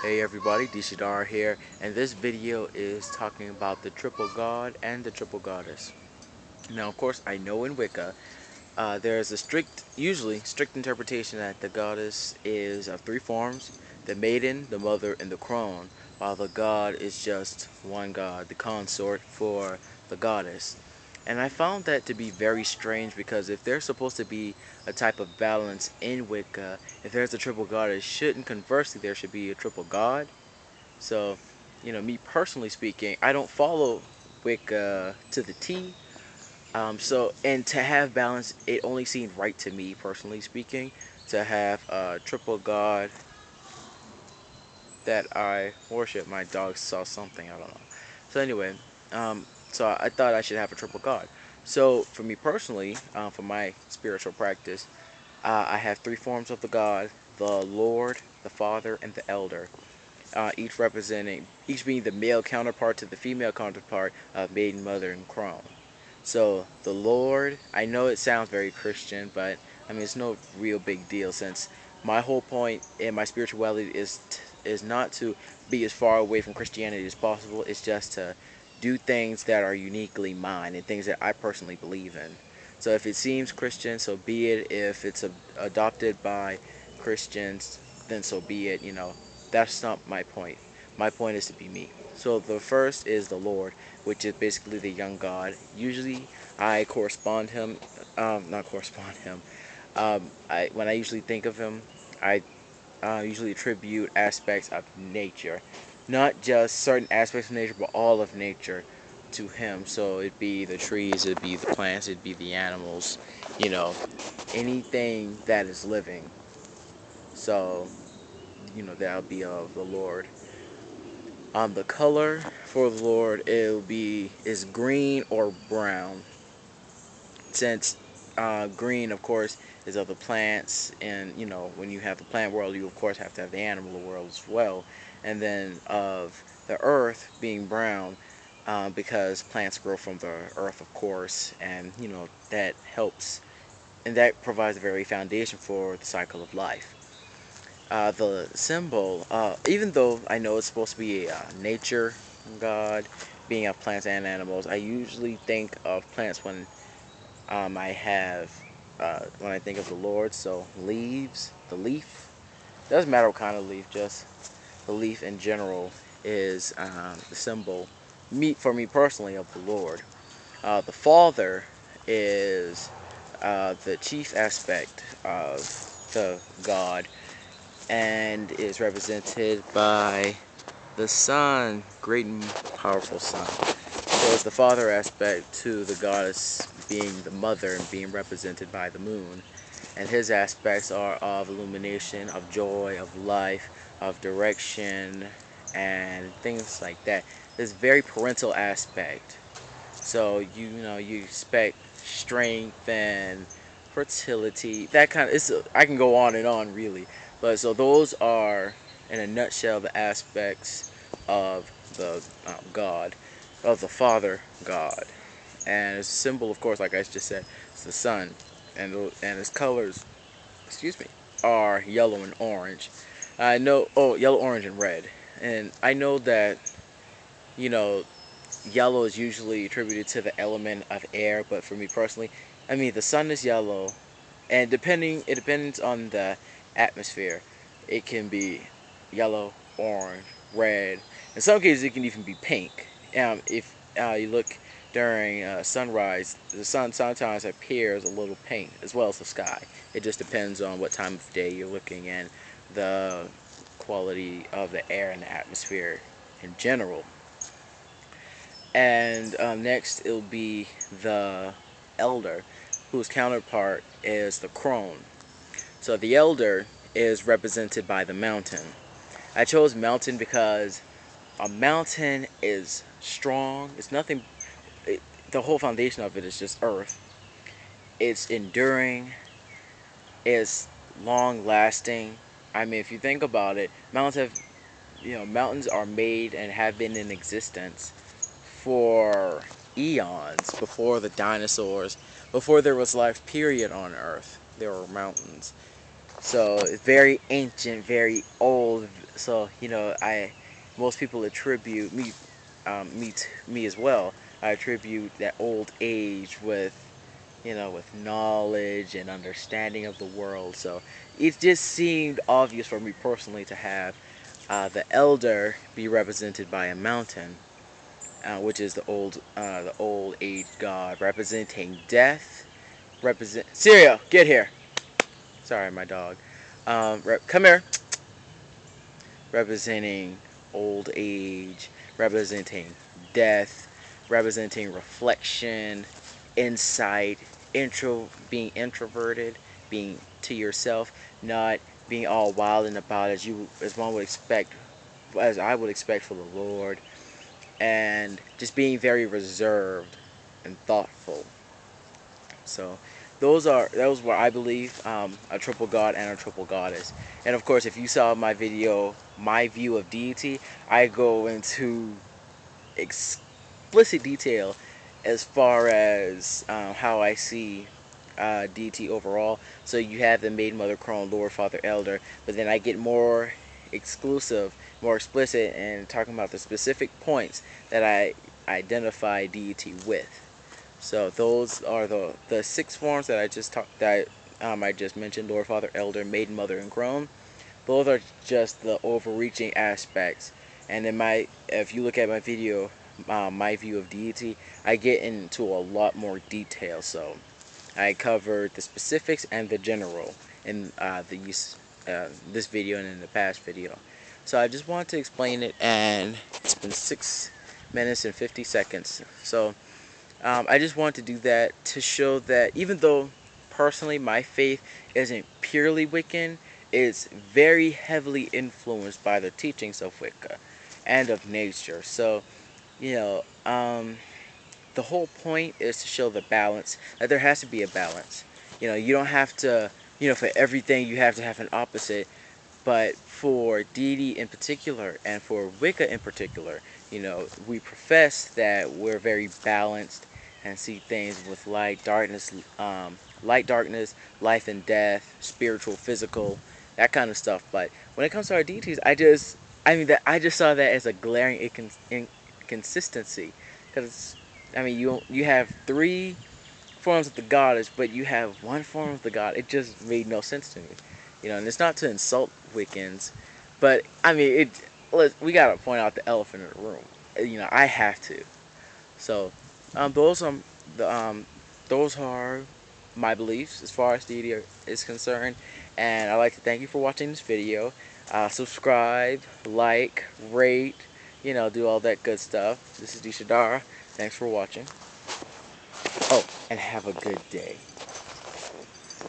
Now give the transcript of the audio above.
Hey everybody, DCDR here, and this video is talking about the triple god and the triple goddess. Now, of course, I know in Wicca, there's a usually strict interpretation that the goddess is of three forms: the maiden, the mother, and the crone, while the god is just one god, the consort for the goddess. And I found that to be very strange because if there's supposed to be a type of balance in Wicca, if there's a triple goddess, shouldn't conversely there should be a triple god? So, me personally speaking, I don't follow Wicca to the T. And to have balance, it only seemed right to me, personally speaking, to have a triple god that I worship. My dog saw something, I don't know. So anyway, so I thought I should have a triple god. So for me personally, for my spiritual practice, I have three forms of the god: the Lord, the Father, and the Elder. Each being the male counterpart to the female counterpart of maiden, mother, and crone. So the Lord, I know it sounds very Christian, but I mean it's no real big deal since my whole point in my spirituality is not to be as far away from Christianity as possible. It's just to do things that are uniquely mine and things that I personally believe in. So if it seems Christian, so be it. If it's adopted by Christians, then so be it. That's not my point. My point is to be me. So the first is the Lord, which is basically the young God. Usually, I correspond him, not correspond him. When I usually think of him, I usually attribute aspects of nature, not just certain aspects of nature, but all of nature to him. So it'd be the trees, it'd be the plants, it'd be the animals, you know, anything that is living. So, that'll be of the Lord. The color for the Lord is green or brown. Since green, of course, is of the plants, and when you have the plant world, you of course have to have the animal world as well, and then of the earth being brown, because plants grow from the earth, of course, and that helps, and that provides the very foundation for the cycle of life. The symbol, even though I know it's supposed to be a nature god, being of plants and animals, I usually think of plants when I think of the Lord. So leaves, the leaf, doesn't matter what kind of leaf, just the leaf in general is the symbol, for me personally, of the Lord. The Father is the chief aspect of the God and is represented by the sun, great and powerful sun. So it's the father aspect to the goddess being the mother and being represented by the moon. And his aspects are of illumination, of joy, of life, of direction, and things like that. This very parental aspect. So you expect strength and fertility. That kind of I can go on and on really, but so those are in a nutshell the aspects of the God, of the Father God, and his symbol, of course, like I just said, is the sun, and his colors, excuse me, are yellow and orange. I know, oh, yellow, orange, and red, and I know that you know yellow is usually attributed to the element of air, but for me personally, I mean the sun is yellow, and it depends on the atmosphere. It can be yellow, orange, red. In some cases, it can even be pink. If you look during sunrise, the sun sometimes appears a little pink, as well as the sky. It just depends on what time of day you're looking and the quality of the air and the atmosphere in general. And next, it'll be the elder, whose counterpart is the crone. So the elder is represented by the mountain. I chose mountain because a mountain is strong. It's nothing. The whole foundation of it is just earth. It's enduring. It's long lasting. I mean, if you think about it, mountains are made and have been in existence for eons before the dinosaurs, before there was life period on Earth. There were mountains. So it's very ancient, very old. So most people attribute me as well. I attribute that old age with with knowledge and understanding of the world. So it just seemed obvious for me personally to have the elder be represented by a mountain, which is the old age god representing death. Represent Syria, get here. Sorry, my dog. Come here. Representing old age, representing death, representing reflection, insight, being introverted, being to yourself, not being all wild and about as one would expect, as I would expect for the Lord, and just being very reserved and thoughtful. So those were, I believe, a triple god and a triple goddess. And of course, if you saw my video, my view of deity, I go into explicit detail as far as how I see deity overall. So you have the Maiden, Mother, Crone, Lord, Father, Elder, but then I get more exclusive, more explicit, and talking about the specific points that I identify deity with. So those are the six forms that I just mentioned: Lord, Father, Elder, Maiden, Mother, and Crone. Those are just the overreaching aspects. And in if you look at my video, my view of deity, I get into a lot more detail. So I covered the specifics and the general in this video and in the past video. So I just want to explain it, and it's been 6 minutes and 50 seconds. So I just want to do that to show that even though personally my faith isn't purely Wiccan, it's very heavily influenced by the teachings of Wicca and of nature. So, you know, the whole point is to show the balance, that there has to be a balance. You don't have to, for everything you have to have an opposite. But for deity in particular, and for Wicca in particular, we profess that we're very balanced and see things with light, darkness, life and death, spiritual, physical, that kind of stuff. But when it comes to our deities, I just saw that as a glaring inconsistency, because you have three forms of the goddess, but you have one form of the god. It just made no sense to me, and it's not to insult Wiccans, but we gotta point out the elephant in the room. I have to. So, those are the those are my beliefs as far as deity is concerned, and I'd like to thank you for watching this video. Subscribe, like, rate, do all that good stuff. This is Dishadara. Thanks for watching. Oh, and have a good day.